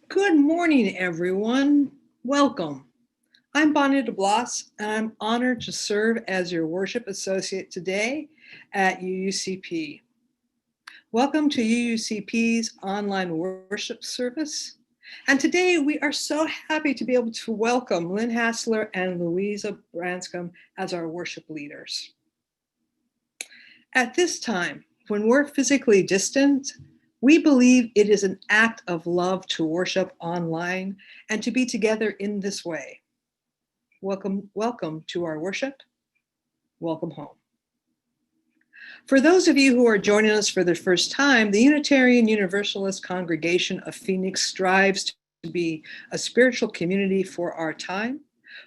Good morning, everyone. Welcome. I'm Bonnie DeBlas, and I'm honored to serve as your worship associate today at UUCP. Welcome to UUCP's online worship service. And today we are so happy to be able to welcome Lynne Haeseler and Louisa Branscomb as our worship leaders. At this time, when we're physically distant, we believe it is an act of love to worship online and to be together in this way. Welcome to our worship. Welcome home. For those of you who are joining us for the first time, the Unitarian Universalist Congregation of Phoenix strives to be a spiritual community for our time,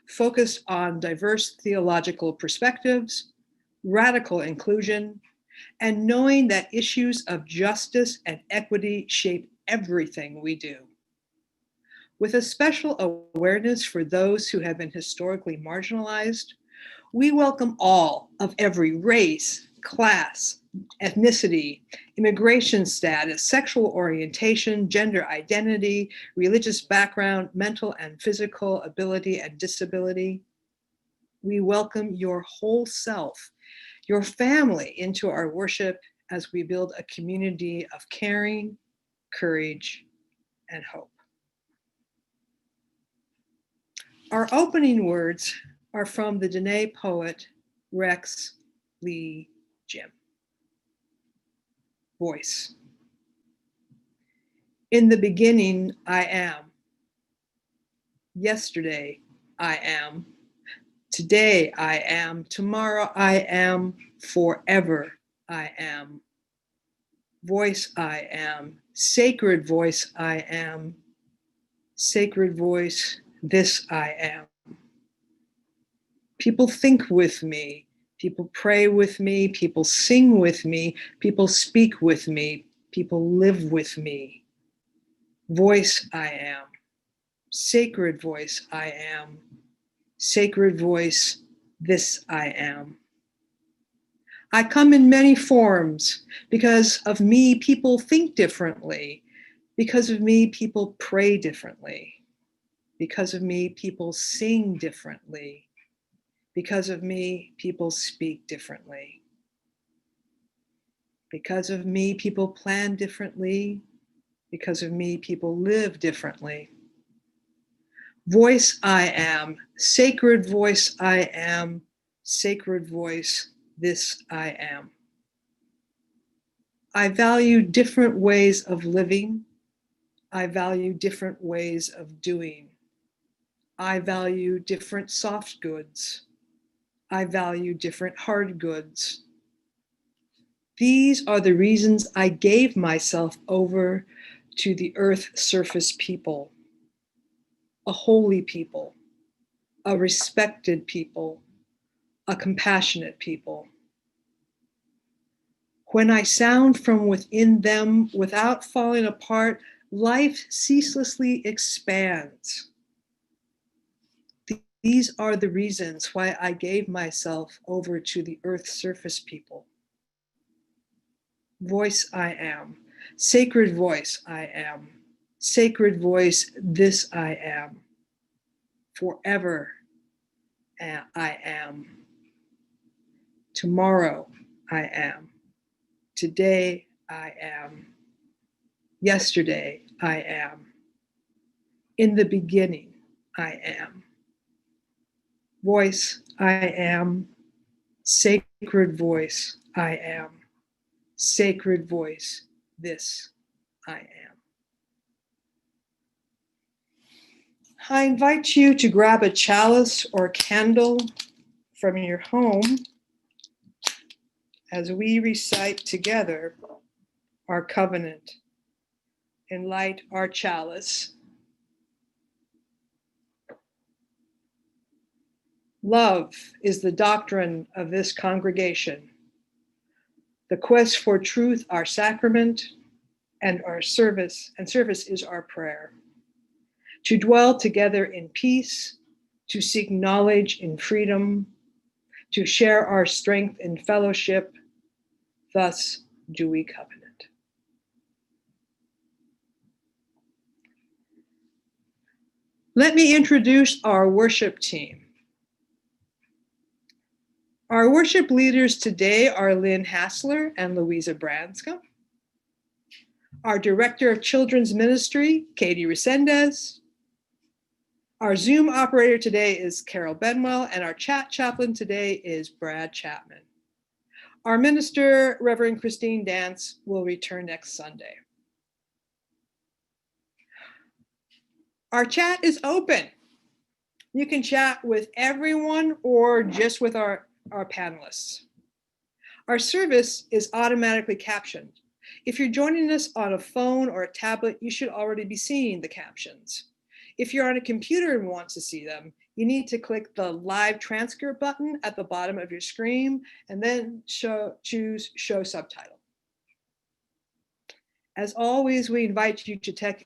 focused on diverse theological perspectives, radical inclusion, and knowing that issues of justice and equity shape everything we do. With a special awareness for those who have been historically marginalized, we welcome all of every race, class, ethnicity, immigration status, sexual orientation, gender identity, religious background, mental and physical ability and disability. We welcome your whole self, your family into our worship as we build a community of caring, courage, and hope. Our opening words are from the Dene poet Rex Lee Jim. Voice. In the beginning, I am. Yesterday, I am. Today, I am. Tomorrow, I am. Forever, I am. Voice, I am. Sacred voice, I am. Sacred voice, this I am. People think with me. People pray with me. People sing with me. People speak with me. People live with me. Voice, I am. Sacred voice, I am. Sacred voice, this I am. I come in many forms. Because of me, people think differently. Because of me, people pray differently. Because of me, people sing differently. Because of me, people speak differently. Because of me, people plan differently. Because of me, people live differently. Voice I am, sacred voice I am, sacred voice this I am. I value different ways of living. I value different ways of doing. I value different soft goods. I value different hard goods. These are the reasons I gave myself over to the earth surface people, a holy people, a respected people, a compassionate people. When I sound from within them without falling apart, life ceaselessly expands. These are the reasons why I gave myself over to the earth surface people. Voice I am, sacred voice I am, sacred voice this I am, forever I am, tomorrow I am, today I am, yesterday I am, in the beginning I am. Voice I am, sacred voice I am, sacred voice this I am. I invite you to grab a chalice or candle from your home as we recite together our covenant and light our chalice. Love is the doctrine of this congregation. The quest for truth, our sacrament, and our service is our prayer. To dwell together in peace, to seek knowledge in freedom, to share our strength in fellowship, thus do we covenant. Let me introduce our worship team. Our worship leaders today are Lynne Haeseler and Louisa Branscomb. Our Director of Children's Ministry, Katie Resendez. Our Zoom operator today is Carol Benwell, and our chat chaplain today is Brad Chapman. Our minister, Reverend Christine Dance, will return next Sunday. Our chat is open. You can chat with everyone or just with our panelists. Our service is automatically captioned. If you're joining us on a phone or a tablet, you should already be seeing the captions. If you're on a computer and want to see them, you need to click the live transcript button at the bottom of your screen and then choose Show Subtitle. As always, we invite you to check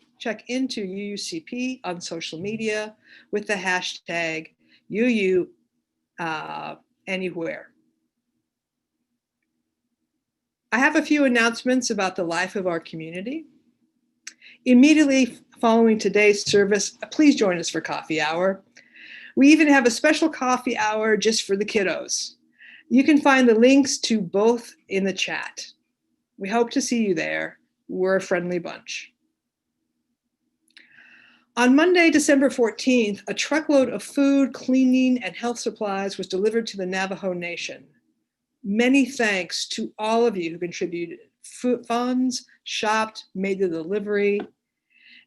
into UUCP on social media with the hashtag UUAnywhere. I have a few announcements about the life of our community. Immediately following today's service, please join us for coffee hour. We even have a special coffee hour just for the kiddos. You can find the links to both in the chat. We hope to see you there. We're a friendly bunch. On Monday, December 14th, a truckload of food, cleaning, and health supplies was delivered to the Navajo Nation. Many thanks to all of you who contributed funds, shopped, made the delivery.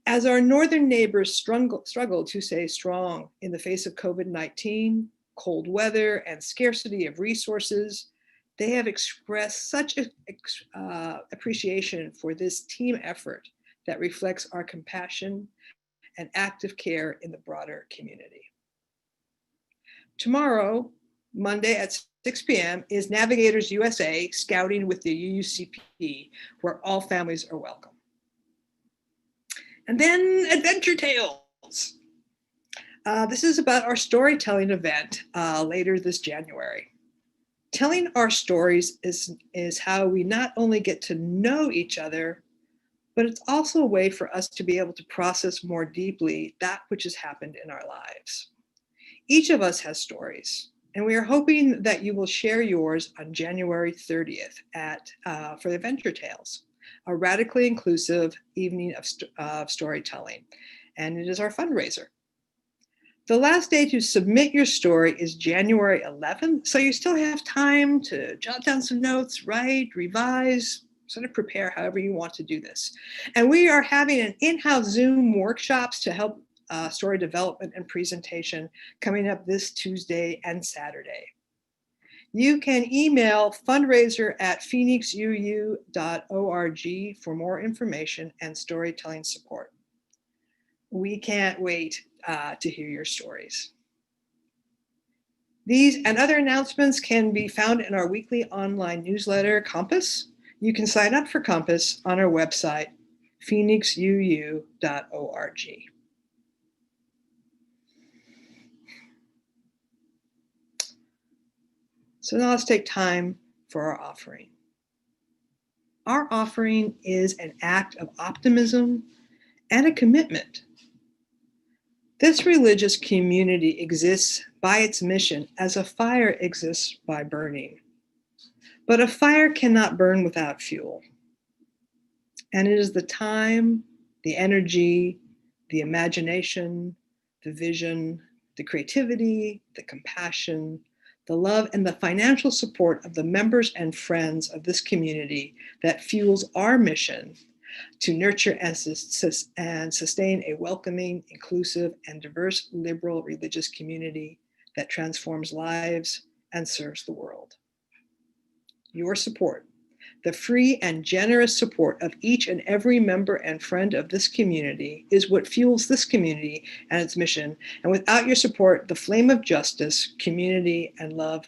As our northern neighbors struggled to stay strong in the face of COVID-19, cold weather, and scarcity of resources, they have expressed such appreciation for this team effort that reflects our compassion and active care in the broader community. Tomorrow, Monday at 6 p.m. is Navigators USA Scouting with the UUCP, where all families are welcome. And then Adventure Tales. This is about our storytelling event later this January. Telling our stories is how we not only get to know each other, but it's also a way for us to be able to process more deeply that which has happened in our lives. Each of us has stories, and we are hoping that you will share yours on January 30th for the Adventure Tales, a radically inclusive evening of storytelling, and it is our fundraiser. The last day to submit your story is January 11th, so you still have time to jot down some notes, write, revise, sort of prepare however you want to do this. And we are having an in-house Zoom workshops to help story development and presentation coming up this Tuesday and Saturday. You can email fundraiser@phoenixuu.org for more information and storytelling support. We can't wait to hear your stories. These and other announcements can be found in our weekly online newsletter, Compass. You can sign up for Compass on our website, phoenixuu.org. So now let's take time for our offering. Our offering is an act of optimism and a commitment. This religious community exists by its mission as a fire exists by burning. But a fire cannot burn without fuel. And it is the time, the energy, the imagination, the vision, the creativity, the compassion, the love, and the financial support of the members and friends of this community that fuels our mission to nurture and sustain a welcoming, inclusive, and diverse liberal religious community that transforms lives and serves the world. Your support, the free and generous support of each and every member and friend of this community, is what fuels this community and its mission. And without your support, the flame of justice, community, and love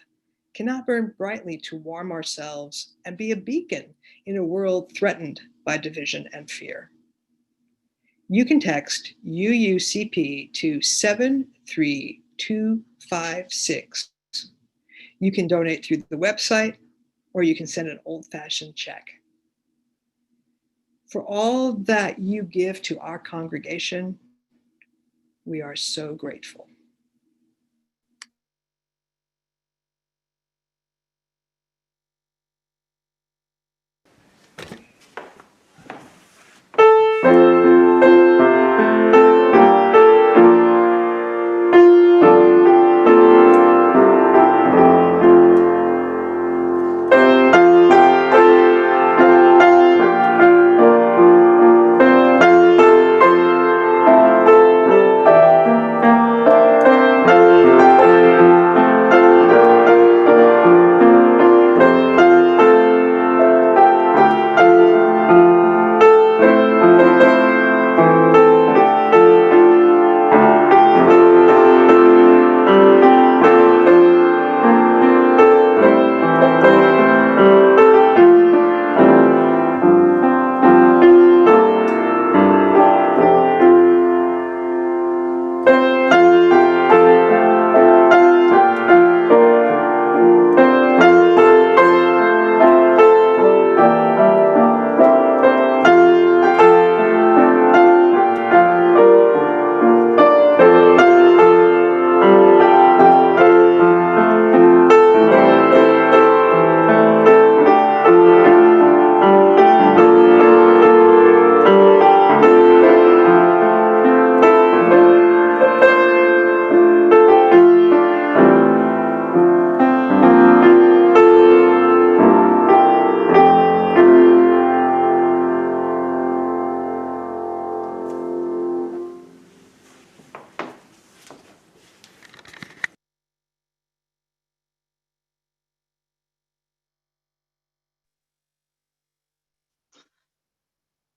cannot burn brightly to warm ourselves and be a beacon in a world threatened by division and fear. You can text UUCP to 73256. You can donate through the website, or you can send an old-fashioned check. For all that you give to our congregation, We are so grateful.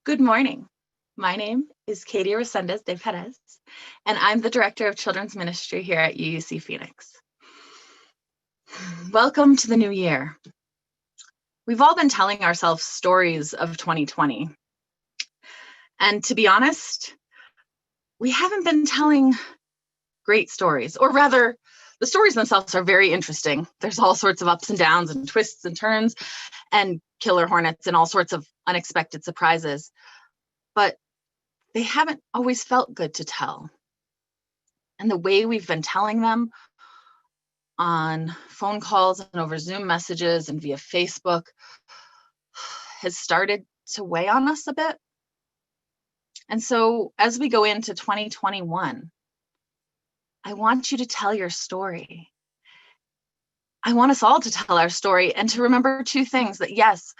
Good morning. My name is Katie Resendez de Perez, and I'm the Director of Children's Ministry here at UUC Phoenix. Welcome to the new year. We've all been telling ourselves stories of 2020. And to be honest, we haven't been telling great stories, or rather, the stories themselves are very interesting. There's all sorts of ups and downs and twists and turns and killer hornets and all sorts of unexpected surprises. But they haven't always felt good to tell. And the way we've been telling them on phone calls and over Zoom messages and via Facebook has started to weigh on us a bit. And so as we go into 2021, I want you to tell your story. I want us all to tell our story and to remember two things: that yes,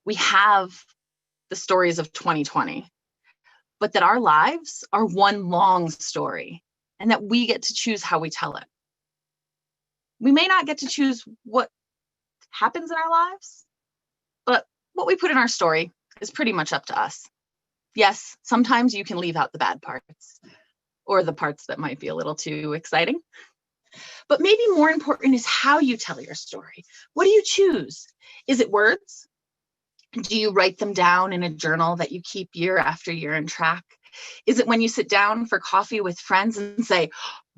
we have the stories of 2020, but that our lives are one long story and that we get to choose how we tell it. We may not get to choose what happens in our lives, but what we put in our story is pretty much up to us. Yes, sometimes you can leave out the bad parts or the parts that might be a little too exciting. But maybe more important is how you tell your story. What do you choose? Is it words? Do you write them down in a journal that you keep year after year and track? Is it when you sit down for coffee with friends and say,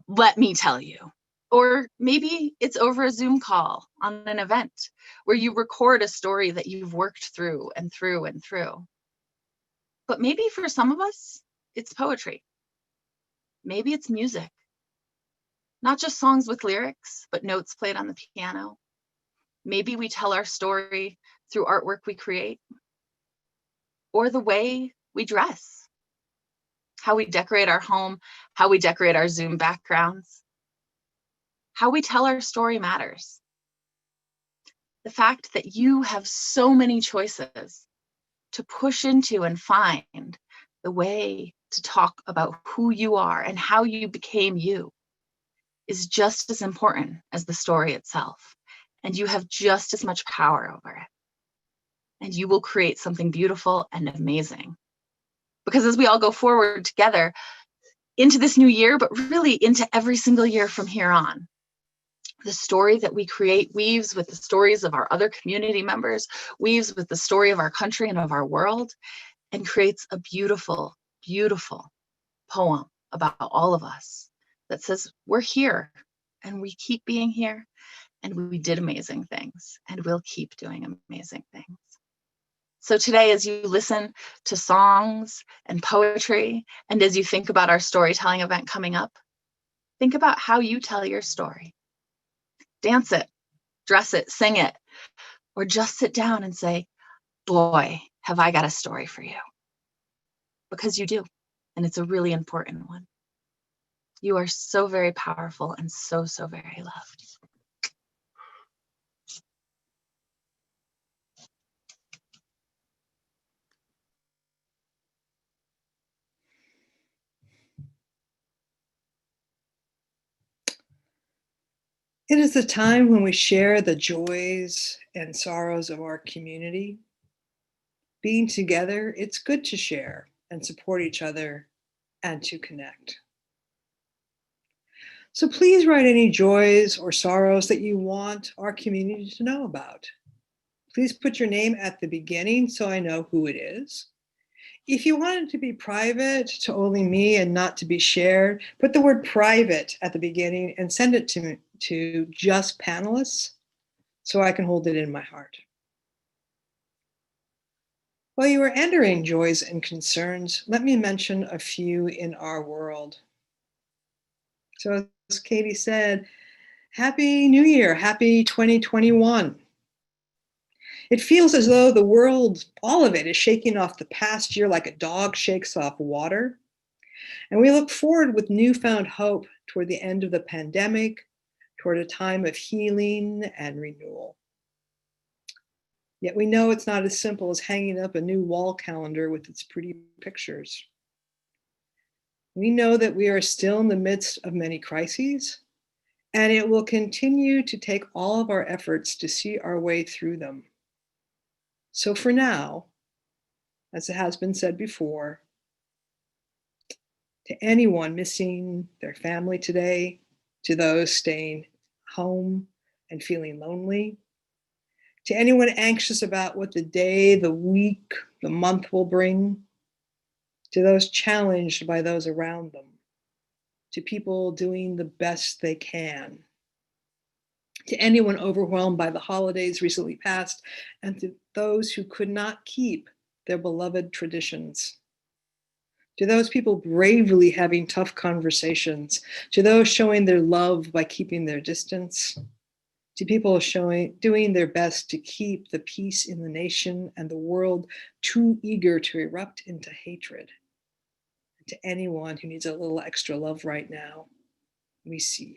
let me tell you? Or maybe it's over a Zoom call on an event where you record a story that you've worked through and through and through. But maybe for some of us, it's poetry. Maybe it's music. Not just songs with lyrics, but notes played on the piano. Maybe we tell our story through artwork we create, or the way we dress, how we decorate our home, how we decorate our Zoom backgrounds. How we tell our story matters. The fact that you have so many choices to push into and find the way to talk about who you are and how you became you is just as important as the story itself. And you have just as much power over it. And you will create something beautiful and amazing. Because as we all go forward together into this new year, but really into every single year from here on, the story that we create weaves with the stories of our other community members, weaves with the story of our country and of our world, and creates a beautiful, beautiful poem about all of us that says we're here and we keep being here and we did amazing things and we'll keep doing amazing things. So today, as you listen to songs and poetry, and as you think about our storytelling event coming up, think about how you tell your story. Dance it, dress it, sing it, or just sit down and say, boy, have I got a story for you. Because you do, and it's a really important one. You are so very powerful and so, so very loved. It is a time when we share the joys and sorrows of our community. Being together, it's good to share and support each other and to connect. So please write any joys or sorrows that you want our community to know about. Please put your name at the beginning so I know who it is. If you want it to be private to only me and not to be shared, put the word private at the beginning and send it to just panelists so I can hold it in my heart. While you are entering joys and concerns, let me mention a few in our world. So as Katie said, Happy New Year, happy 2021. It feels as though the world, all of it, is shaking off the past year like a dog shakes off water. And we look forward with newfound hope toward the end of the pandemic, toward a time of healing and renewal. Yet we know it's not as simple as hanging up a new wall calendar with its pretty pictures. We know that we are still in the midst of many crises, and it will continue to take all of our efforts to see our way through them. So for now, as it has been said before, to anyone missing their family today, to those staying home and feeling lonely, to anyone anxious about what the day, the week, the month will bring, to those challenged by those around them, to people doing the best they can, to anyone overwhelmed by the holidays recently passed, and to those who could not keep their beloved traditions, to those people bravely having tough conversations, to those showing their love by keeping their distance, to people doing their best to keep the peace in the nation and the world too eager to erupt into hatred. To anyone who needs a little extra love right now, we see you.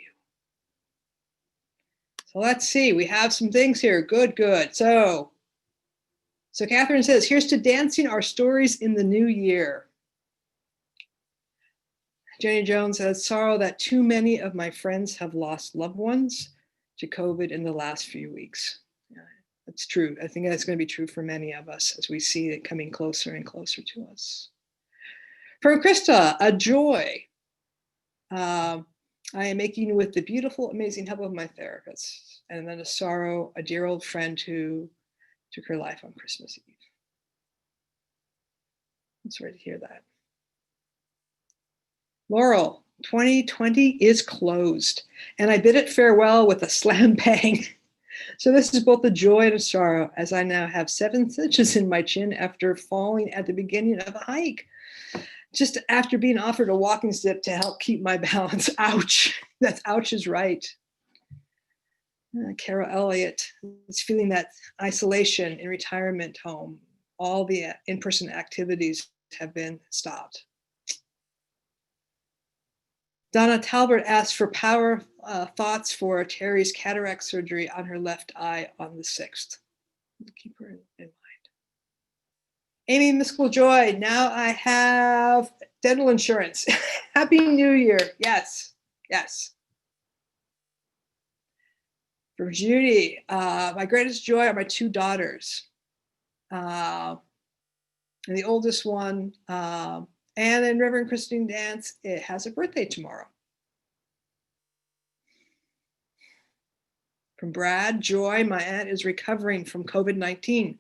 So let's see, we have some things here. Good, good. So Catherine says, here's to dancing our stories in the new year. Jenny Jones says, sorrow that too many of my friends have lost loved ones to COVID in the last few weeks. Yeah, that's true. I think that's going to be true for many of us as we see it coming closer and closer to us. From Krista, a joy. I am making with the beautiful, amazing help of my therapist. And then a sorrow, a dear old friend who took her life on Christmas Eve. I'm sorry to hear that. Laurel, 2020 is closed, and I bid it farewell with a slam bang. So this is both a joy and a sorrow, as I now have 7 stitches in my chin after falling at the beginning of a hike, just after being offered a walking stick to help keep my balance. Ouch. That's ouch is right. Carol Elliott is feeling that isolation in retirement home. All the in-person activities have been stopped. Donna Talbert asked for power thoughts for Terry's cataract surgery on her left eye on the 6th. Keep her in mind. Amy Miskell Joy, now I have dental insurance. Happy New Year. Yes, yes. For Judy, my greatest joy are my 2 daughters. And the oldest one, and then Reverend Christine Dance, it has a birthday tomorrow. From Brad, joy, my aunt is recovering from COVID-19.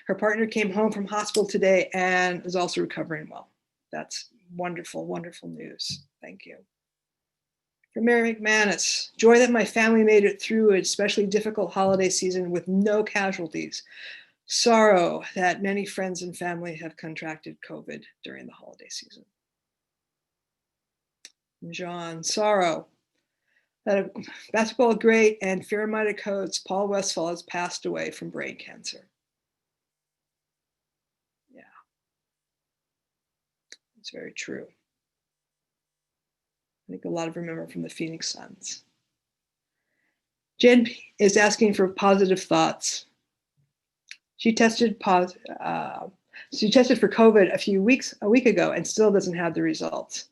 Her partner came home from hospital today and is also recovering well. That's wonderful, wonderful news. Thank you. From Mary McManus, joy that my family made it through an especially difficult holiday season with no casualties. sorrow that many friends and family have contracted COVID during the holiday season. John, sorrow that a basketball great and fair-minded coach Paul Westphal has passed away from brain cancer. Yeah, it's very true. I think a lot of remember from the Phoenix Suns. Jen is asking for positive thoughts. She tested for COVID a week ago and still doesn't have the results.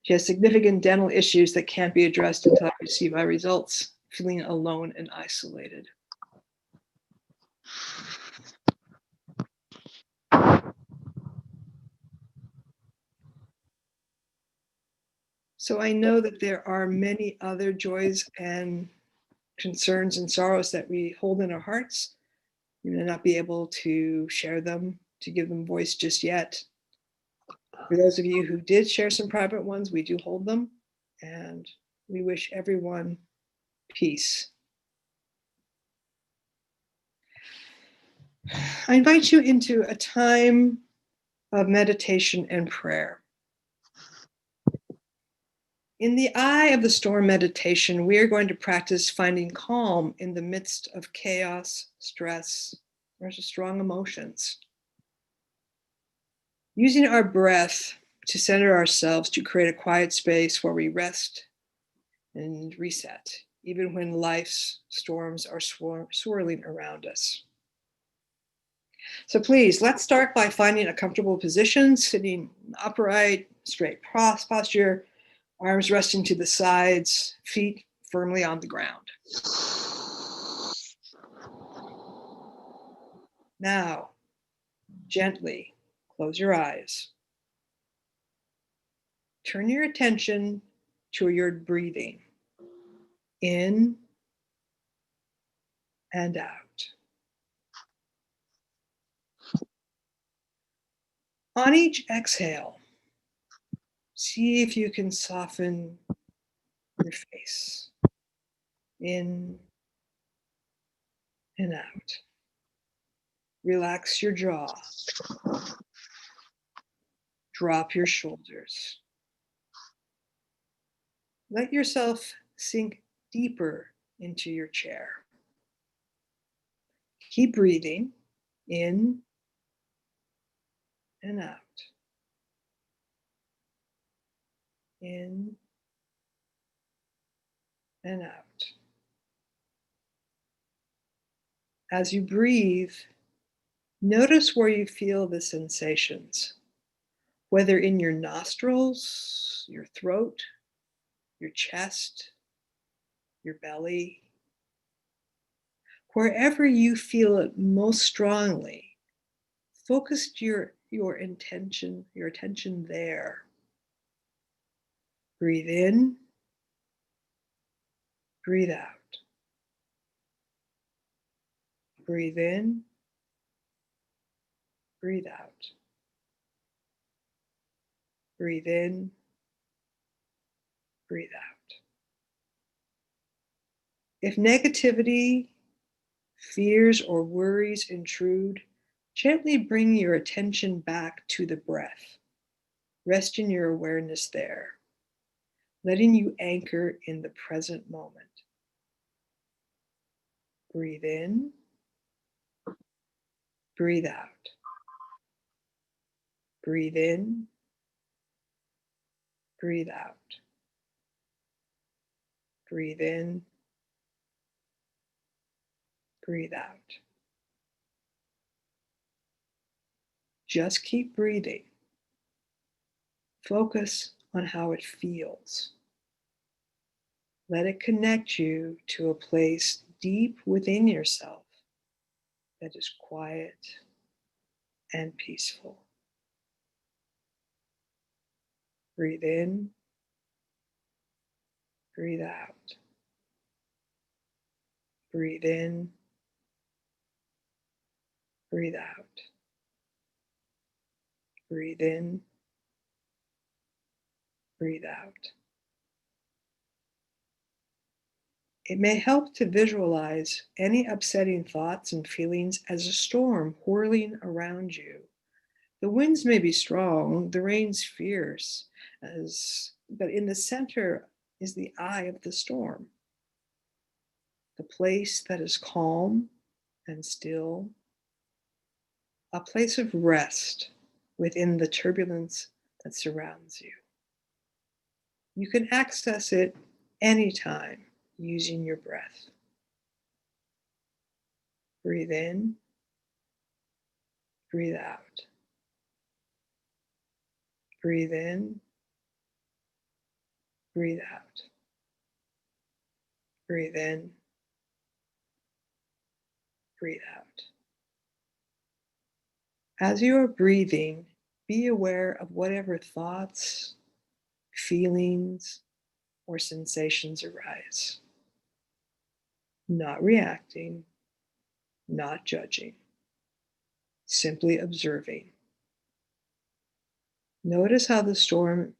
She has significant dental issues that can't be addressed until I receive my results, feeling alone and isolated. So I know that there are many other joys and concerns and sorrows that we hold in our hearts. We may not be able to share them, to give them voice just yet. For those of you who did share some private ones, we do hold them, and we wish everyone peace. I invite you into a time of meditation and prayer. In the eye of the storm meditation, we are going to practice finding calm in the midst of chaos, stress, or strong emotions. Using our breath to center ourselves to create a quiet space where we rest and reset, even when life's storms are swirling around us. So please, let's start by finding a comfortable position, sitting upright, straight posture, arms resting to the sides, feet firmly on the ground. Now, gently close your eyes. Turn your attention to your breathing, in and out. On each exhale, see if you can soften your face, in and out. Relax your jaw. Drop your shoulders. Let yourself sink deeper into your chair. Keep breathing in and out. In and out. As you breathe, notice where you feel the sensations, whether in your nostrils, your throat, your chest, your belly. Wherever you feel it most strongly, focus your attention there. Breathe in, breathe out. Breathe in, breathe out. Breathe in, breathe out. If negativity, fears, or worries intrude, gently bring your attention back to the breath. Rest in your awareness there, letting you anchor in the present moment. Breathe in, breathe out. Breathe in, breathe out. Breathe in, breathe out. Just keep breathing. Focus on how it feels. Let it connect you to a place deep within yourself that is quiet and peaceful. Breathe in, breathe out. Breathe in, breathe out. Breathe in, breathe out. It may help to visualize any upsetting thoughts and feelings as a storm whirling around you. The winds may be strong, the rain's fierce, but in the center is the eye of the storm, the place that is calm and still, a place of rest within the turbulence that surrounds you. You can access it anytime using your breath. Breathe in, breathe out. Breathe in, breathe out. Breathe in, breathe out. As you are breathing, be aware of whatever thoughts, feelings, or sensations arise. Not reacting, not judging, simply observing. Notice how the storm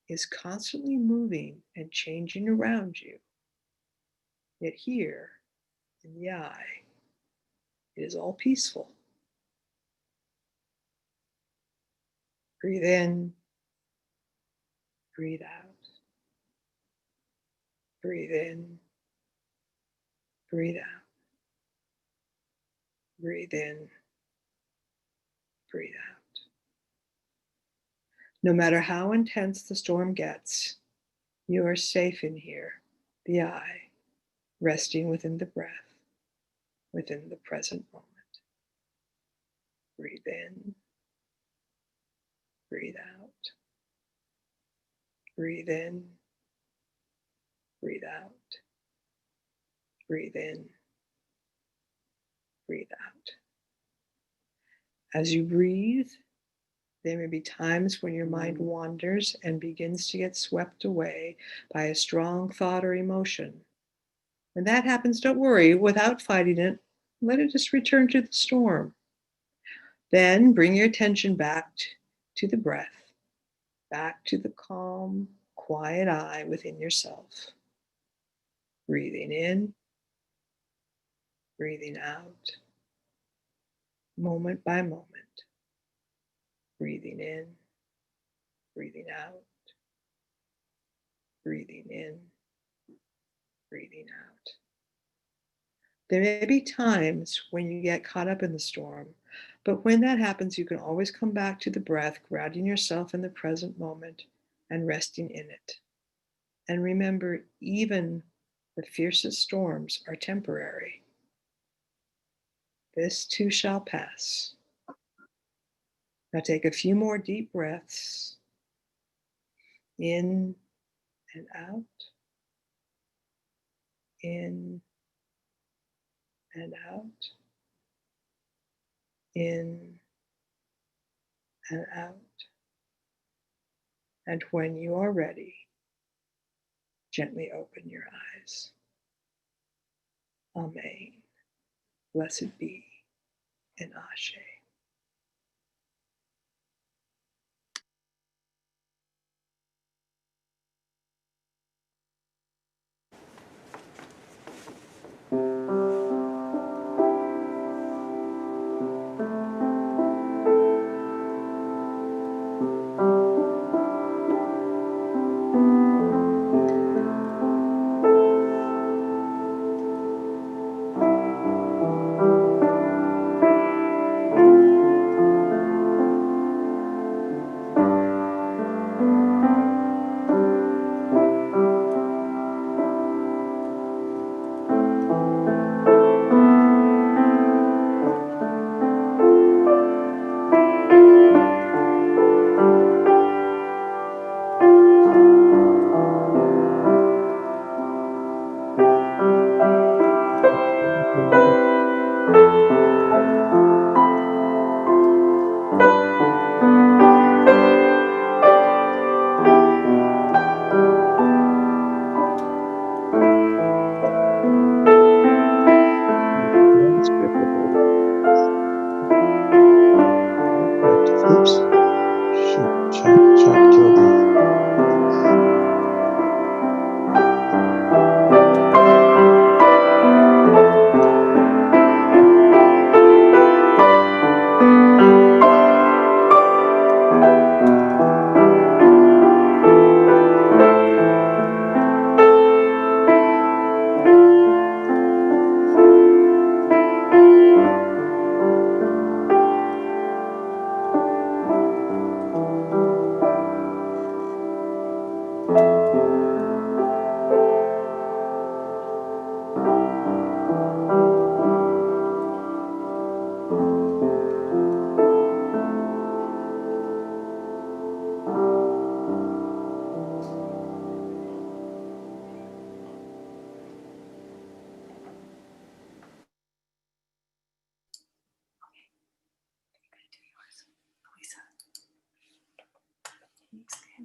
is constantly moving and changing around you. Yet here, in the eye, it is all peaceful. Breathe in, breathe out. Breathe in, breathe out. Breathe in, breathe out. No matter how intense the storm gets, you are safe in here, the eye, resting within the breath, within the present moment. Breathe in, breathe out. Breathe in, breathe out. Breathe in, breathe out. As you breathe, there may be times when your mind wanders and begins to get swept away by a strong thought or emotion. When that happens, don't worry. Without fighting it, let it just return to the storm. Then bring your attention back to the breath, back to the calm, quiet eye within yourself. Breathing in, breathing out, moment by moment. Breathing in, breathing out, breathing in, breathing out. There may be times when you get caught up in the storm, but when that happens, you can always come back to the breath, grounding yourself in the present moment and resting in it. And remember, even the fiercest storms are temporary. This too shall pass. Now take a few more deep breaths in and out, in and out, in and out. And when you are ready, gently open your eyes. Amen. Blessed be and Ashe.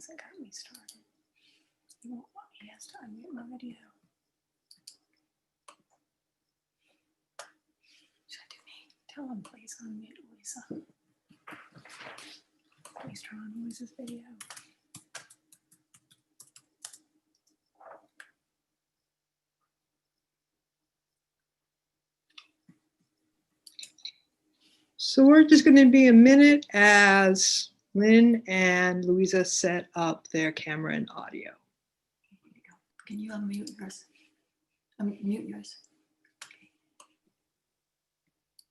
hasn't got me started. He won't let me. He has to unmute my video. Should I do me? Tell him please unmute Louisa. Please turn on Louisa's video. So we're just going to be a minute as Lynn and Louisa set up their camera and audio. Can you unmute yours? Unmute yours.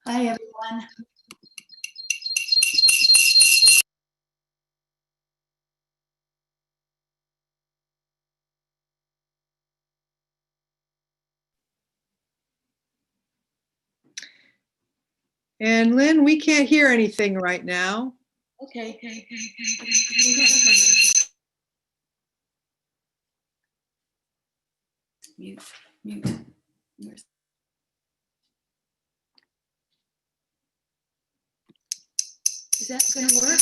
Hi, everyone. And Lynn, we can't hear anything right now. Okay. Mute yours. Is that going to work?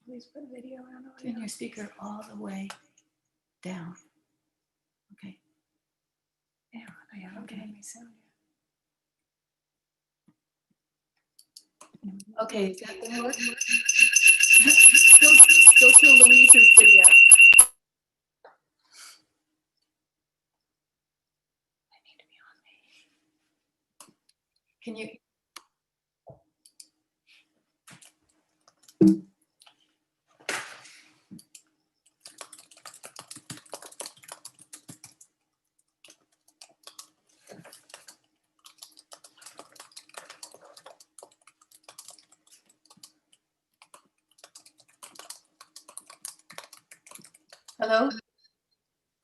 Please put video on. Turn your speaker all the way down. Okay. Yeah, I haven't given me sound yet. Okay, is that gonna work? Go to Louisa's video. I need to be on me. Can you? Hello?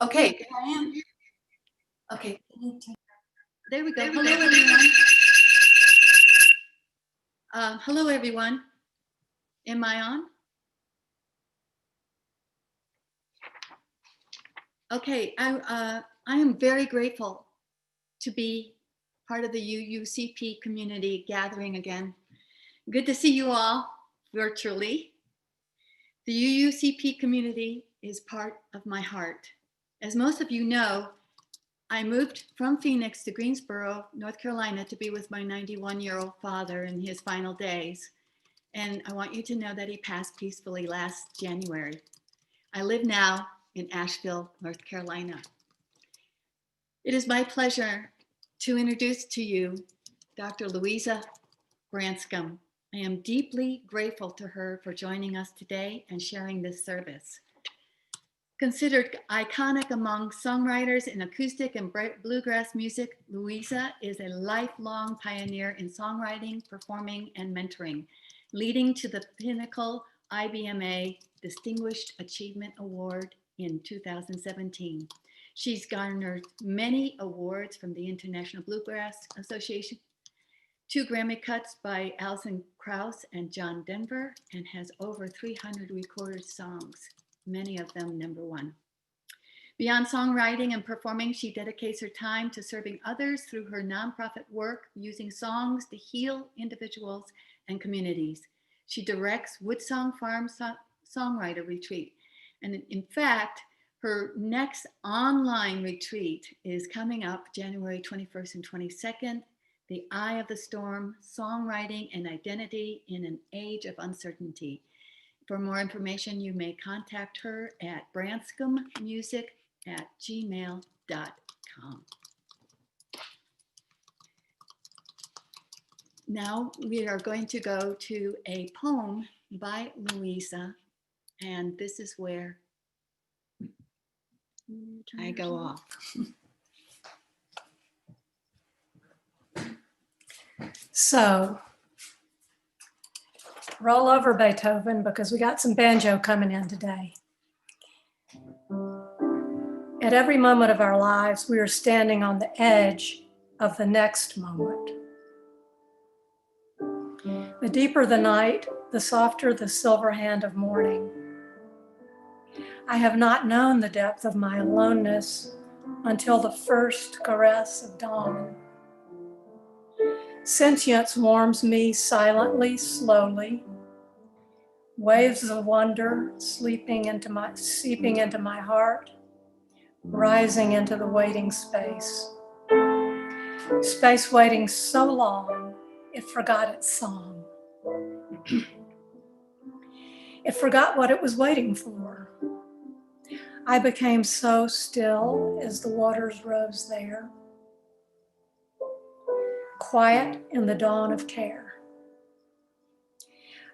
Okay, I am. Okay. There we go. Hello, everyone. Hello, everyone. Am I on? Okay, I am very grateful to be part of the UUCP community gathering again. Good to see you all virtually. The UUCP community is part of my heart. As most of you know, I moved from Phoenix to Greensboro, North Carolina to be with my 91-year-old father in his final days. And I want you to know that he passed peacefully last January. I live now in Asheville, North Carolina. It is my pleasure to introduce to you Dr. Louisa Branscomb. I am deeply grateful to her for joining us today and sharing this service. Considered iconic among songwriters in acoustic and bluegrass music, Louisa is a lifelong pioneer in songwriting, performing, and mentoring, leading to the Pinnacle IBMA Distinguished Achievement Award in 2017. She's garnered many awards from the International Bluegrass Association, 2 Grammy cuts by Alison Krauss and John Denver, and has over 300 recorded songs, many of them #1. Beyond songwriting and performing, she dedicates her time to serving others through her nonprofit work, using songs to heal individuals and communities. She directs Woodsong Farm Songwriter Retreat. And in fact, her next online retreat is coming up January 21st and 22nd, The Eye of the Storm, Songwriting and Identity in an Age of Uncertainty. For more information, you may contact her at branscombmusic@gmail.com. Now we are going to go to a poem by Louisa, and this is where I go off. So roll over Beethoven because we got some banjo coming in today. At every moment of our lives, we are standing on the edge of the next moment. The deeper the night, the softer the silver hand of morning. I have not known the depth of my aloneness until the first caress of dawn. Sentience warms me silently, slowly. Waves of wonder seeping into my heart, rising into the waiting space. Space waiting so long, it forgot its song. It forgot what it was waiting for. I became so still as the waters rose there, quiet in the dawn of care.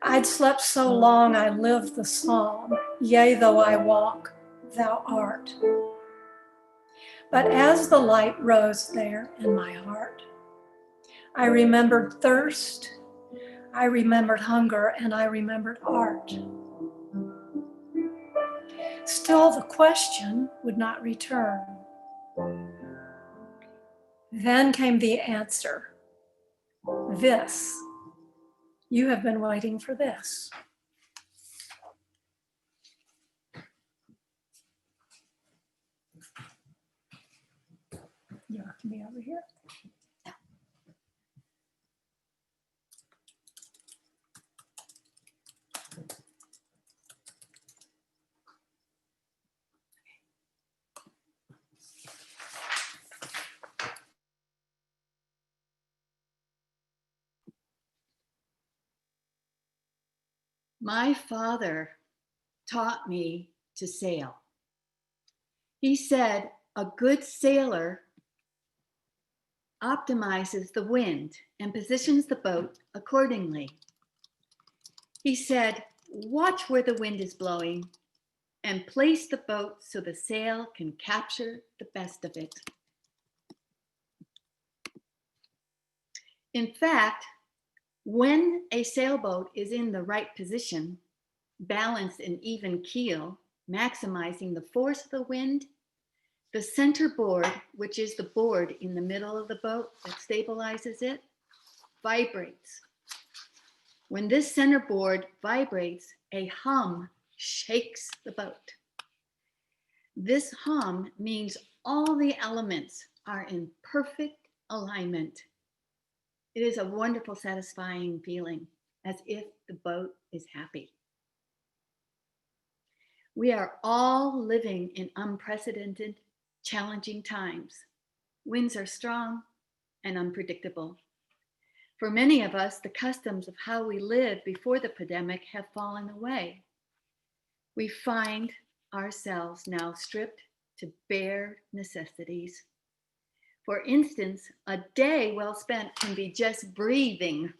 I'd slept so long I lived the psalm, yea, though I walk, thou art. But as the light rose there in my heart, I remembered thirst, I remembered hunger, and I remembered art. Still the question would not return. Then came the answer. This. You have been waiting for this. You have to be over here. My father taught me to sail. He said a good sailor optimizes the wind and positions the boat accordingly. He said, watch where the wind is blowing and place the boat so the sail can capture the best of it. In fact, when a sailboat is in the right position, balanced and even keel, maximizing the force of the wind, the center board, which is the board in the middle of the boat that stabilizes it, vibrates. When this center board vibrates, a hum shakes the boat. This hum means all the elements are in perfect alignment. It is a wonderful, satisfying feeling, as if the boat is happy. We are all living in unprecedented, challenging times. Winds are strong and unpredictable. For many of us, the customs of how we lived before the pandemic have fallen away. We find ourselves now stripped to bare necessities. For instance, a day well spent can be just breathing,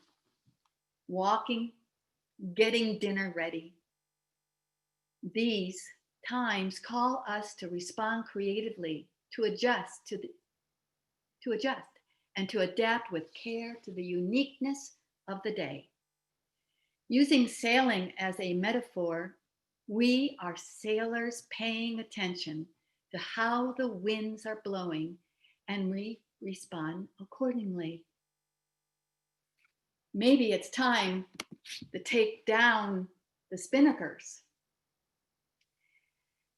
walking, getting dinner ready. These times call us to respond creatively, to adjust and to adapt with care to the uniqueness of the day. Using sailing as a metaphor, we are sailors paying attention to how the winds are blowing, and we respond accordingly. Maybe it's time to take down the spinnakers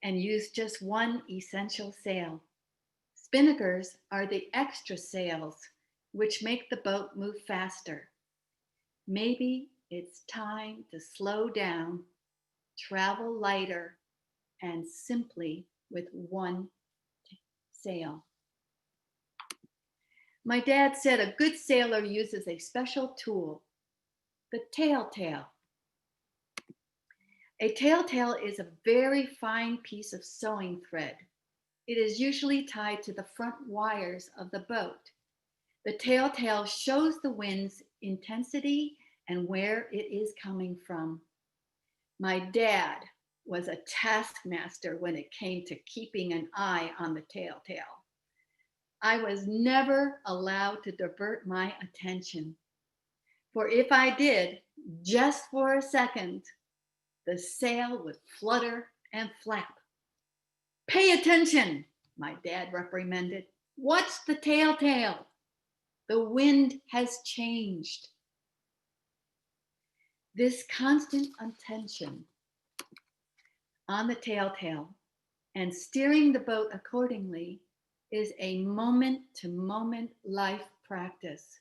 and use just one essential sail. Spinnakers are the extra sails which make the boat move faster. Maybe it's time to slow down, travel lighter, and simply with one sail. My dad said a good sailor uses a special tool, the telltale. A telltale is a very fine piece of sewing thread. It is usually tied to the front wires of the boat. The telltale shows the wind's intensity and where it is coming from. My dad was a taskmaster when it came to keeping an eye on the telltale. I was never allowed to divert my attention, for if I did, Just for a second, the sail would flutter and flap. Pay attention, my dad reprimanded. What's the telltale? The wind has changed. This constant attention on the telltale and steering the boat accordingly is a moment-to-moment life practice.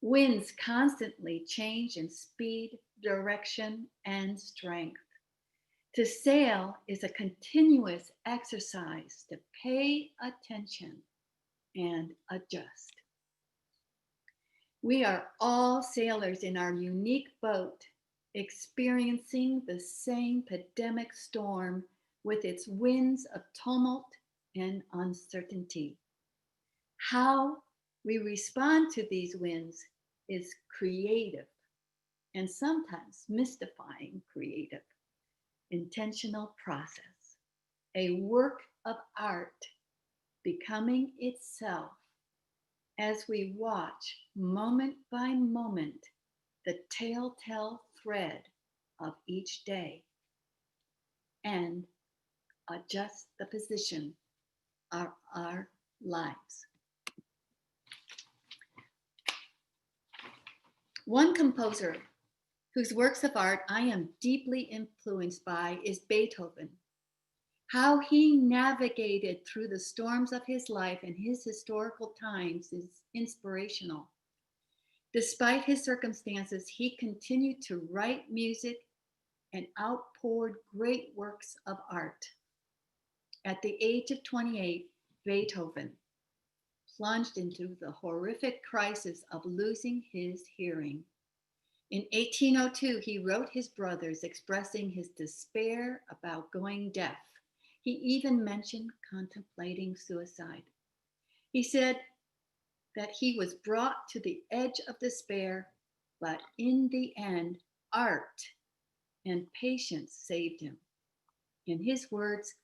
Winds constantly change in speed, direction, and strength. To sail is a continuous exercise to pay attention and adjust. We are all sailors in our unique boat, experiencing the same pandemic storm with its winds of tumult and uncertainty. How we respond to these winds is creative and sometimes mystifying creative, intentional process, a work of art becoming itself as we watch moment by moment the telltale thread of each day and adjust the position of our lives. One composer whose works of art I am deeply influenced by is Beethoven. How he navigated through the storms of his life and his historical times is inspirational. Despite his circumstances, he continued to write music and outpoured great works of art. At the age of 28, Beethoven plunged into the horrific crisis of losing his hearing. In 1802, he wrote his brothers expressing his despair about going deaf. He even mentioned contemplating suicide. He said that he was brought to the edge of despair, but in the end, art and patience saved him. In his words,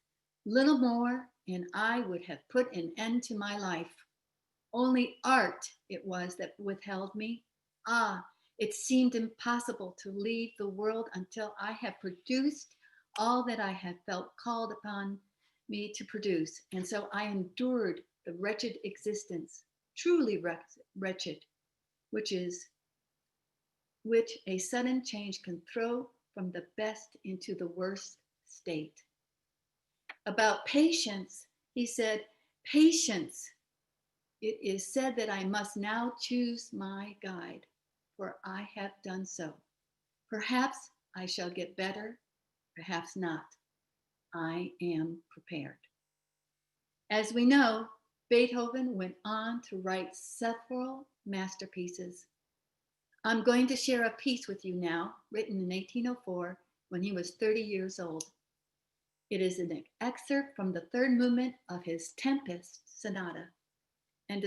little more and I would have put an end to my life. Only art it was that withheld me. It seemed impossible to leave the world until I had produced all that I had felt called upon me to produce. And so I endured the wretched existence, truly wretched, which a sudden change can throw from the best into the worst state. About patience, he said, patience. It is said that I must now choose my guide, for I have done so. Perhaps I shall get better, perhaps not. I am prepared. As we know, Beethoven went on to write several masterpieces. I'm going to share a piece with you now, written in 1804 when he was 30 years old. It is an excerpt from the third movement of his Tempest Sonata and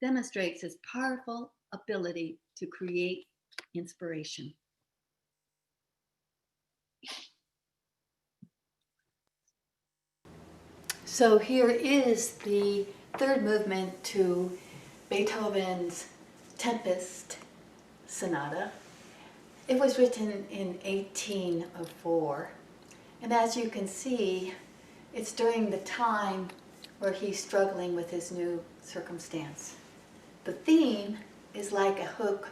demonstrates his powerful ability to create inspiration. So here is the third movement to Beethoven's Tempest Sonata. It was written in 1804. And as you can see, it's during the time where he's struggling with his new circumstance. The theme is like a hook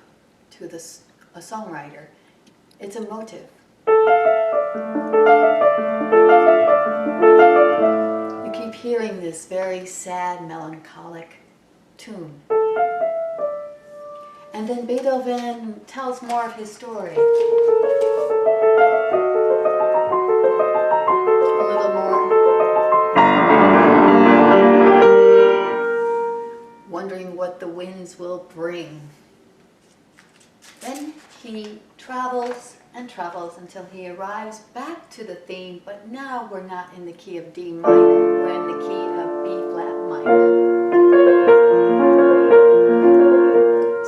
to a songwriter. It's a motive. You keep hearing this very sad, melancholic tune. And then Beethoven tells more of his story. A little more. Wondering what the winds will bring. Then he travels and travels until he arrives back to the theme, but now we're not in the key of D minor, we're in the key of B flat minor.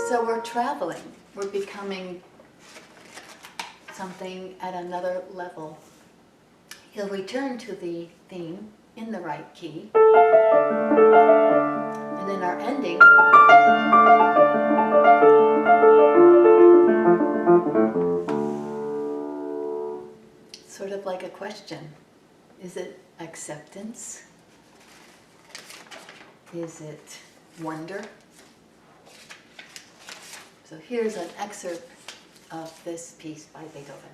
So we're traveling, we're becoming something at another level. He'll return to the theme in the right key. And then our ending question. Is it acceptance? Is it wonder? So here's an excerpt of this piece by Beethoven.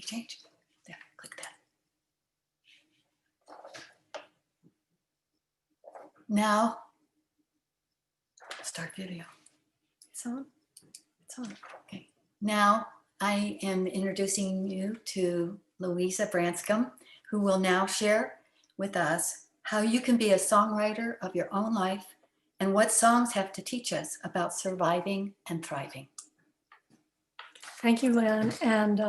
change. There, click that. Now, start video. It's on? It's on. Okay. Now I am introducing you to Louisa Branscomb, who will now share with us how you can be a songwriter of your own life and what songs have to teach us about surviving and thriving. Thank you, Lynn. And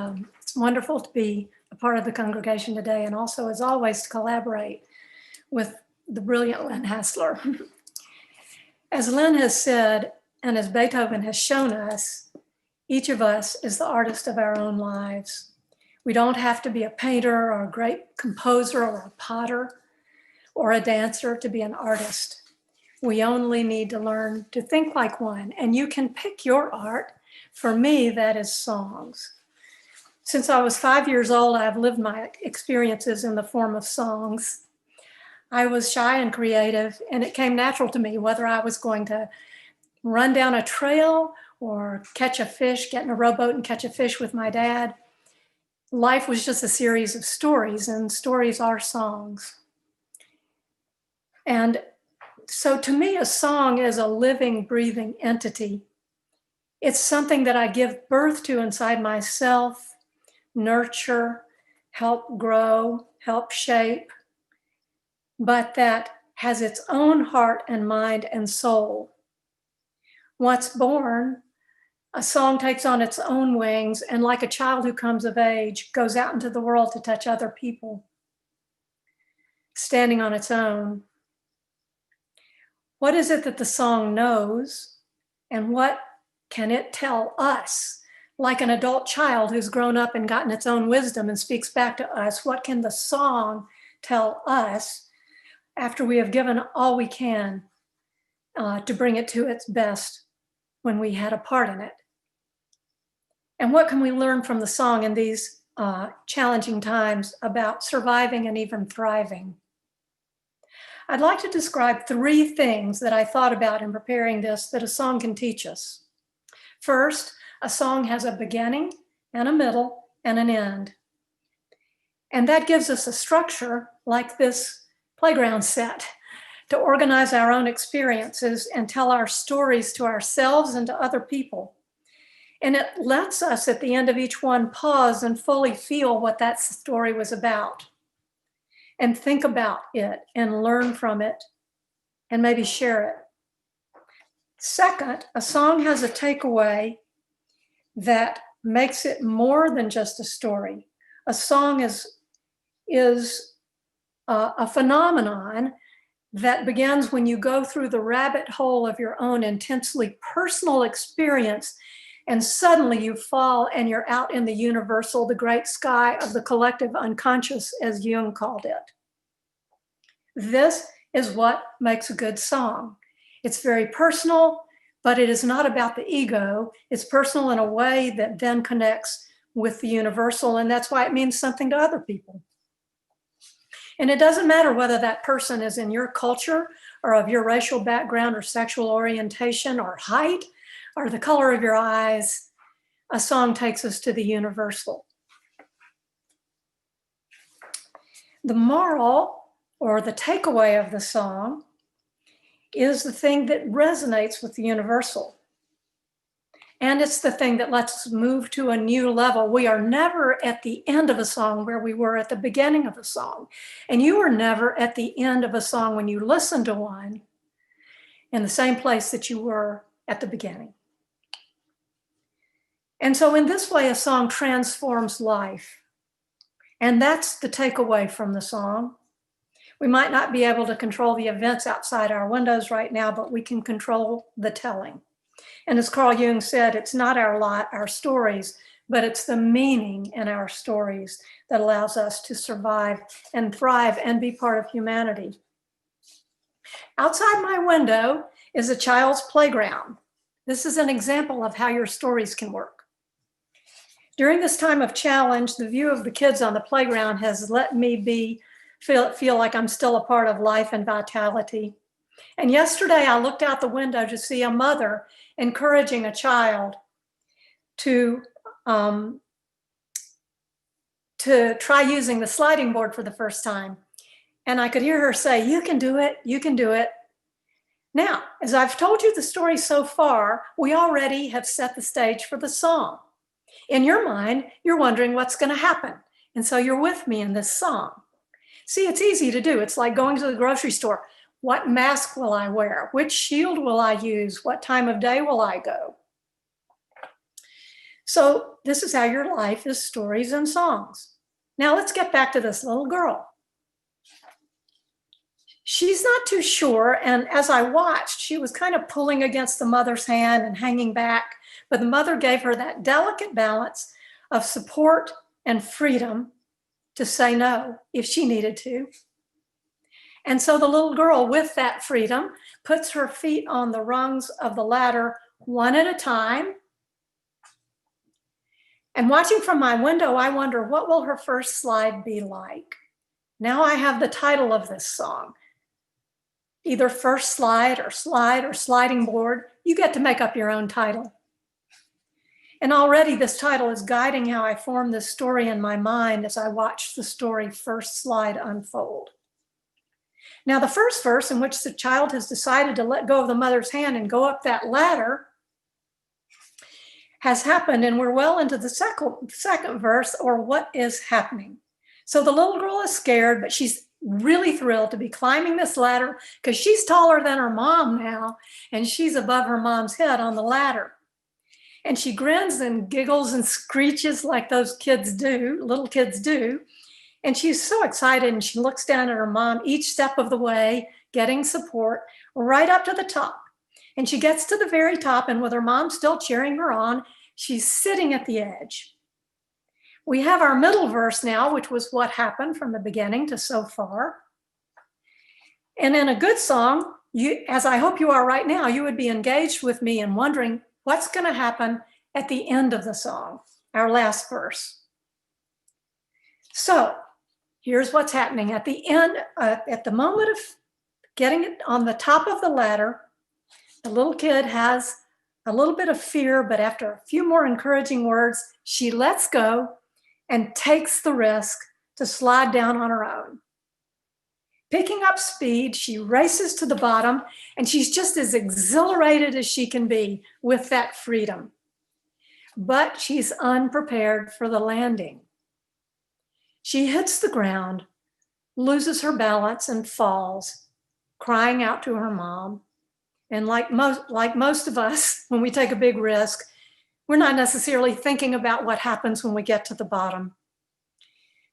it's wonderful to be a part of the congregation today, and also, as always, to collaborate with the brilliant Lynne Haeseler. As Lynne has said, and as Beethoven has shown us, each of us is the artist of our own lives. We don't have to be a painter or a great composer or a potter or a dancer to be an artist. We only need to learn to think like one, and you can pick your art. For me, that is songs. Since I was 5 years old, I've lived my experiences in the form of songs. I was shy and creative, and it came natural to me whether I was going to run down a trail or catch a fish, get in a rowboat and catch a fish with my dad. Life was just a series of stories, and stories are songs. And so to me, a song is a living, breathing entity. It's something that I give birth to inside myself, nurture, help grow, help shape, but that has its own heart and mind and soul. Once born, a song takes on its own wings, and like a child who comes of age, goes out into the world to touch other people, standing on its own. What is it that the song knows, and what can it tell us? Like an adult child who's grown up and gotten its own wisdom and speaks back to us, what can the song tell us after we have given all we can to bring it to its best when we had a part in it? And what can we learn from the song in these challenging times about surviving and even thriving? I'd like to describe 3 things that I thought about in preparing this that a song can teach us. First, a song has a beginning and a middle and an end. And that gives us a structure like this playground set to organize our own experiences and tell our stories to ourselves and to other people. And it lets us at the end of each one pause and fully feel what that story was about and think about it and learn from it and maybe share it. Second, a song has a takeaway that makes it more than just a story. A song is a phenomenon that begins when you go through the rabbit hole of your own intensely personal experience, and suddenly you fall and you're out in the universal, the great sky of the collective unconscious, as Jung called it. This is what makes a good song. It's very personal, but it is not about the ego. It's personal in a way that then connects with the universal, and that's why it means something to other people. And it doesn't matter whether that person is in your culture or of your racial background or sexual orientation or height or the color of your eyes. A song takes us to the universal. The moral or the takeaway of the song is the thing that resonates with the universal. And it's the thing that lets us move to a new level. We are never at the end of a song where we were at the beginning of a song. And you are never at the end of a song when you listen to one in the same place that you were at the beginning. And so in this way, a song transforms life. And that's the takeaway from the song. We might not be able to control the events outside our windows right now, but we can control the telling. And as Carl Jung said, it's not our lot, our stories, but it's the meaning in our stories that allows us to survive and thrive and be part of humanity. Outside my window is a child's playground. This is an example of how your stories can work. During this time of challenge, the view of the kids on the playground has let me feel like I'm still a part of life and vitality. And yesterday I looked out the window to see a mother encouraging a child to try using the sliding board for the first time. And I could hear her say, "You can do it, you can do it." Now, as I've told you the story so far, we already have set the stage for the song. In your mind, you're wondering what's going to happen. And so you're with me in this song. See, it's easy to do. It's like going to the grocery store. What mask will I wear? Which shield will I use? What time of day will I go? So this is how your life is stories and songs. Now let's get back to this little girl. She's not too sure. And as I watched, she was kind of pulling against the mother's hand and hanging back. But the mother gave her that delicate balance of support and freedom to say no if she needed to. And so the little girl, with that freedom, puts her feet on the rungs of the ladder one at a time. And watching from my window, I wonder, what will her first slide be like? Now I have the title of this song. Either first slide or sliding board. You get to make up your own title. And already this title is guiding how I form this story in my mind as I watch the story first slide unfold. Now, the first verse, in which the child has decided to let go of the mother's hand and go up that ladder, has happened, and we're well into the second verse, or what is happening. So the little girl is scared, but she's really thrilled to be climbing this ladder because she's taller than her mom now, and she's above her mom's head on the ladder. And she grins and giggles and screeches like those kids do, little kids do. And she's so excited, and she looks down at her mom each step of the way, getting support right up to the top. And she gets to the very top, and with her mom still cheering her on, she's sitting at the edge. We have our middle verse now, which was what happened from the beginning to so far. And in a good song, as I hope you are right now, you would be engaged with me in wondering what's going to happen at the end of the song, our last verse. So here's what's happening at the end, at the moment of getting it on the top of the ladder. The little kid has a little bit of fear, but after a few more encouraging words, she lets go and takes the risk to slide down on her own. Picking up speed, she races to the bottom, and she's just as exhilarated as she can be with that freedom. But she's unprepared for the landing. She hits the ground, loses her balance, and falls, crying out to her mom. And like most of us, when we take a big risk, we're not necessarily thinking about what happens when we get to the bottom.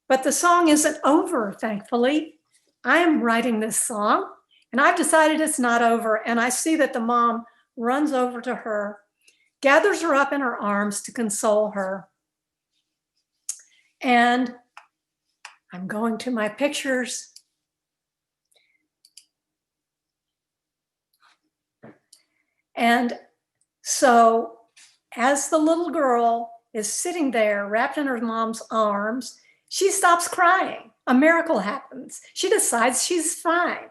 But the song isn't over, thankfully. I am writing this song, and I've decided it's not over. And I see that the mom runs over to her, gathers her up in her arms to console her. And I'm going to my pictures. And so as the little girl is sitting there wrapped in her mom's arms, she stops crying. A miracle happens. She decides she's fine.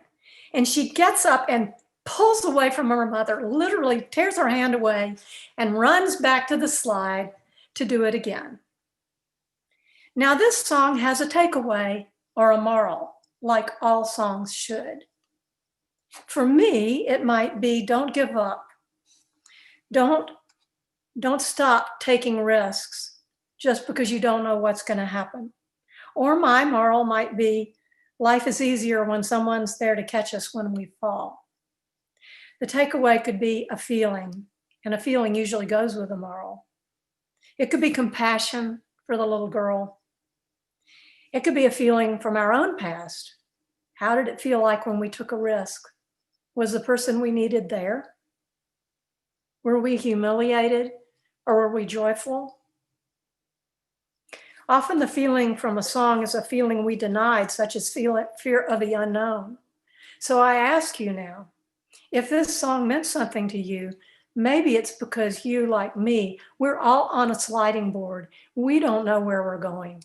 And she gets up and pulls away from her mother, literally tears her hand away, and runs back to the slide to do it again. Now, this song has a takeaway or a moral, like all songs should. For me, it might be don't give up. Don't stop taking risks just because you don't know what's going to happen. Or my moral might be life is easier when someone's there to catch us when we fall. The takeaway could be a feeling, and a feeling usually goes with a moral. It could be compassion for the little girl. It could be a feeling from our own past. How did it feel like when we took a risk? Was the person we needed there? Were we humiliated, or were we joyful? Often the feeling from a song is a feeling we denied, such as fear of the unknown. So I ask you now, if this song meant something to you, maybe it's because you, like me, we're all on a sliding board. We don't know where we're going.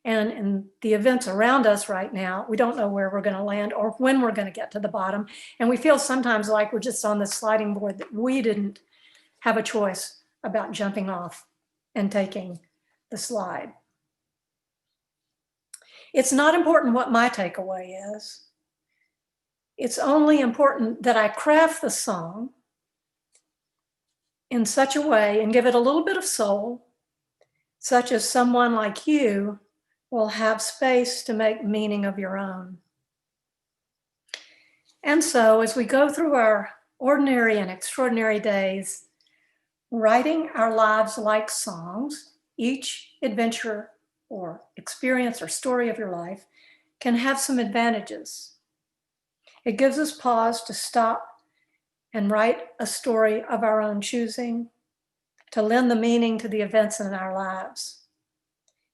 And in the events around us right now, we don't know where we're going to land or when we're going to get to the bottom. And we feel sometimes like we're just on the sliding board, that we didn't have a choice about jumping off and taking the slide. It's not important what my takeaway is. It's only important that I craft the song in such a way and give it a little bit of soul, such as someone like you will have space to make meaning of your own. And so as we go through our ordinary and extraordinary days, writing our lives like songs, each adventure or experience or story of your life can have some advantages. It gives us pause to stop and write a story of our own choosing, to lend the meaning to the events in our lives.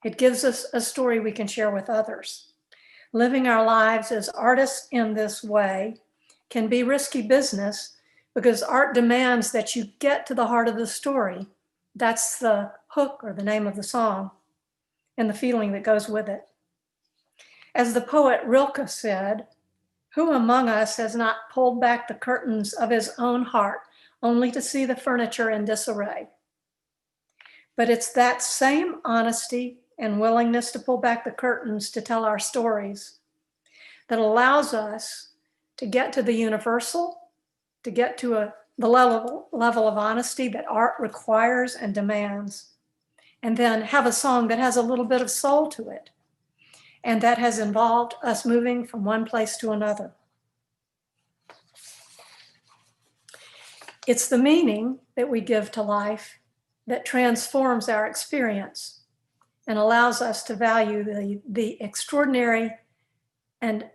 It gives us a story we can share with others. Living our lives as artists in this way can be risky business because art demands that you get to the heart of the story. That's the hook or the name of the song and the feeling that goes with it. As the poet Rilke said, "Who among us has not pulled back the curtains of his own heart only to see the furniture in disarray?" But it's that same honesty and willingness to pull back the curtains to tell our stories that allows us to get to the universal, to get to the level of honesty that art requires and demands, and then have a song that has a little bit of soul to it, and that has involved us moving from one place to another. It's the meaning that we give to life that transforms our experience and allows us to value the extraordinary and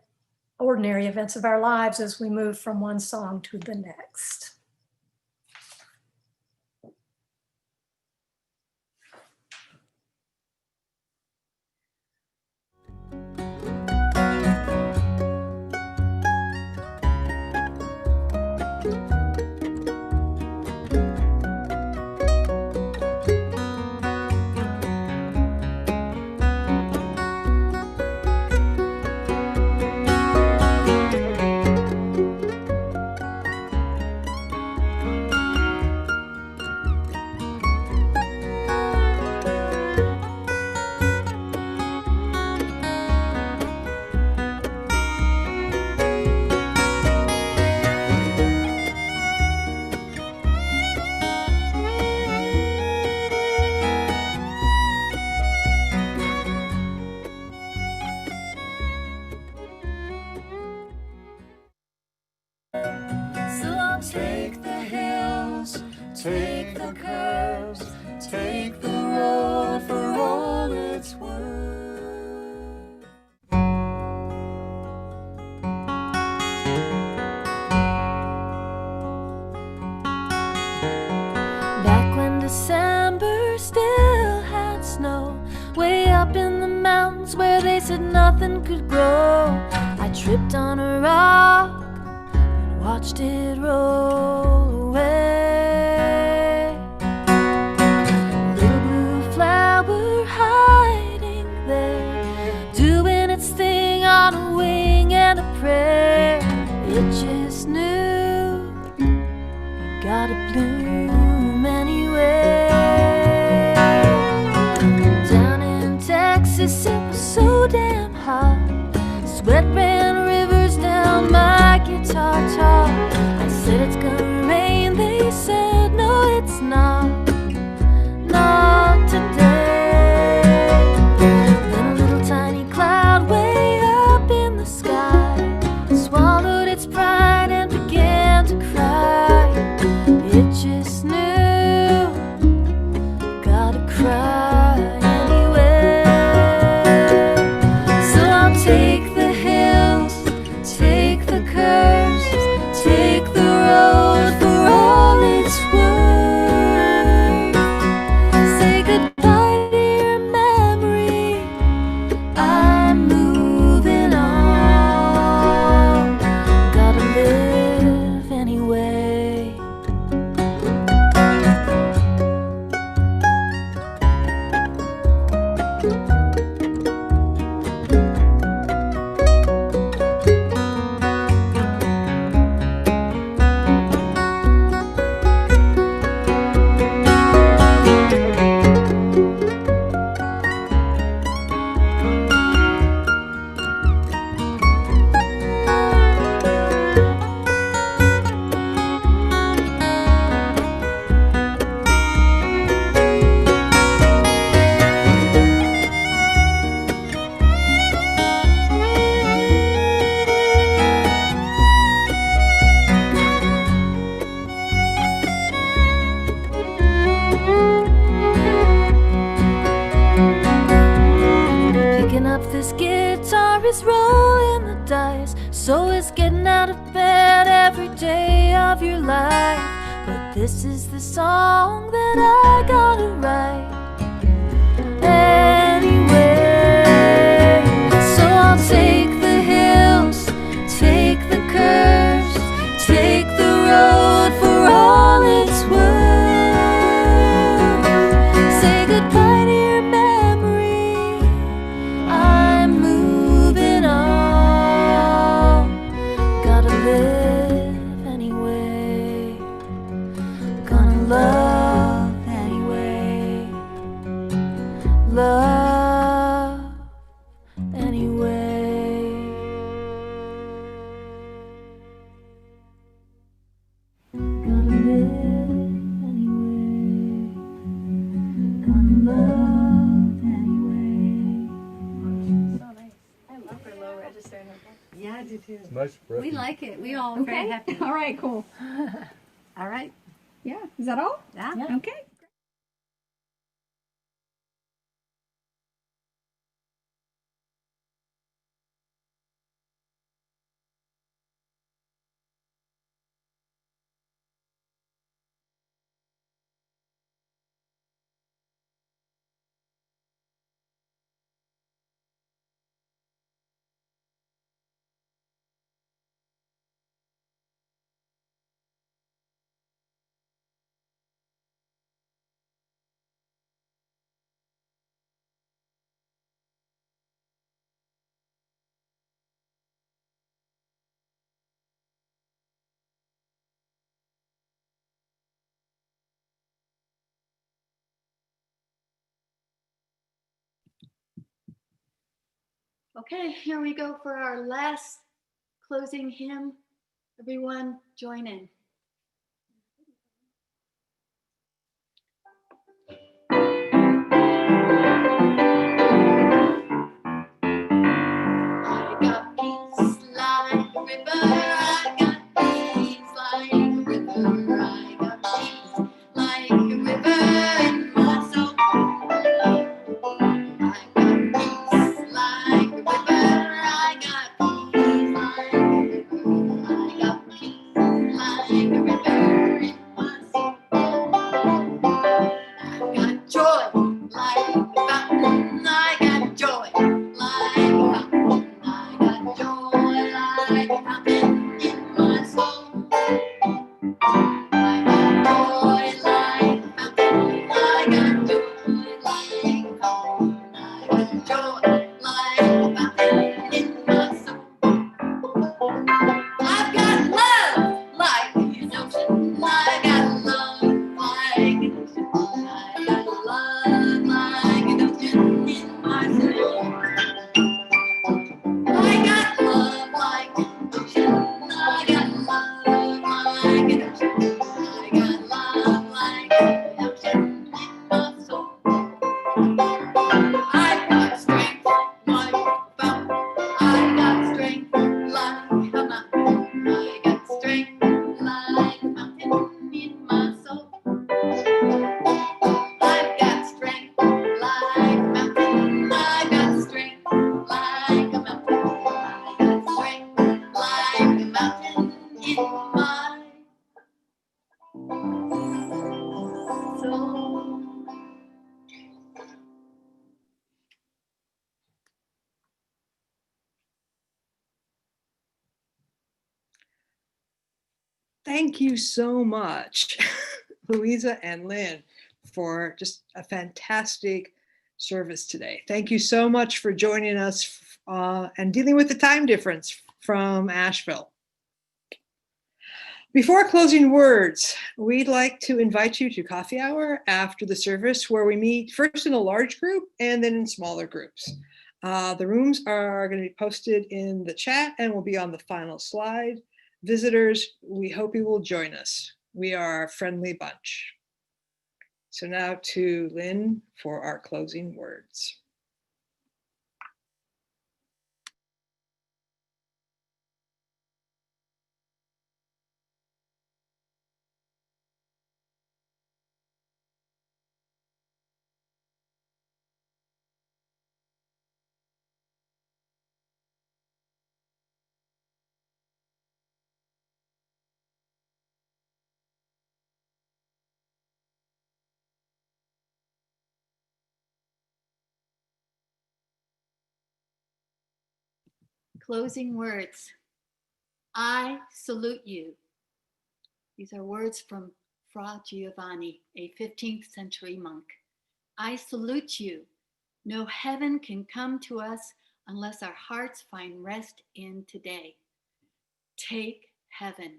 ordinary events of our lives as we move from one song to the next. Take the hills, take the curves, take the road for all it's worth. Back when December still had snow, way up in the mountains where they said nothing could grow, I tripped on a rock, watched it roll away. Little blue flower hiding there, doing its thing on a wing and a prayer. It just knew you gotta bloom anyway. Down in Texas it was so damn hot, sweat ran rivers down my guitar top. I said it's gonna rain, they said no it's not, not today. Then a little tiny cloud way up in the sky swallowed its pride and began to cry. It just knew, gotta cry anyway. So I'll take the hills, take the curves, take the road for all it's worth. Say goodbye to your memory, I'm moving on. Gotta live anyway. up this guitar is rolling the dice. So is getting out of bed every day of your life. But this is the song that I gotta write anyway. So I'll take the hills, take the curves, take the road for all it's worth. Say goodbye to your memory, I'm moving on. Gotta live anyway, gonna love anyway, love anyway. Gonna live anyway, gonna love anyway. So nice. I love her low register. Yeah, I do too. Nice breath. We like it. We all very Okay. happy. All right, cool. All right. Yeah. Is that all? Yeah. Okay. Okay, here we go for our last closing hymn. Everyone join in. I got peace like a river, I got peace like a river, I got peace like a river in my soul. I got peace like a river, I got peace like a river, I got peace like a river in my soul. I got joy like a fountain, I got joy like a fountain, I got joy like a fountain in my soul. I got joy like a fountain, I got joy like a fountain, I got joy like a fountain in my soul. I've got love like an ocean, I got love like an ocean, I got love like an ocean in my soul. I got love like an ocean, I got love like an ocean, I got love like an ocean in my soul. I've got strength like a fountain, I got strength like a mountain, I got strength like a mountain in my soul. I've got strength like a mountain, I got strength like a mountain, I got strength like a mountain in my soul. Thank you so much, Louisa and Lynn, for just a fantastic service today. Thank you so much for joining us and dealing with the time difference from Asheville. Before closing words, we'd like to invite you to coffee hour after the service, where we meet first in a large group and then in smaller groups. The rooms are going to be posted in the chat and will be on the final slide. Visitors, we hope you will join us. We are a friendly bunch. So now to Lynn for our closing words. closing words. I salute you. These are words from Fra Giovanni, a 15th century monk. I salute you. No heaven can come to us unless our hearts find rest in today. Take heaven.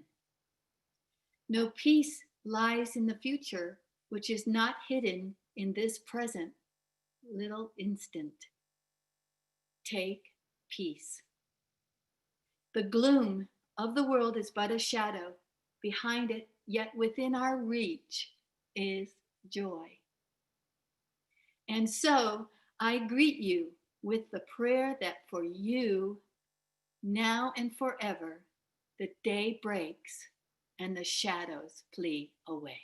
No peace lies in the future, which is not hidden in this present little instant. Take peace. The gloom of the world is but a shadow. Behind it, yet within our reach, is joy. And so I greet you with the prayer that for you, now and forever, the day breaks and the shadows flee away.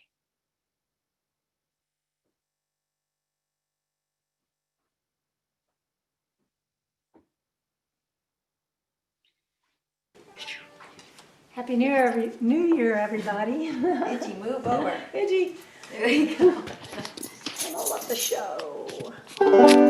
Happy New Year, everybody. Itchy, move over. Itchy. There you go. I love the show.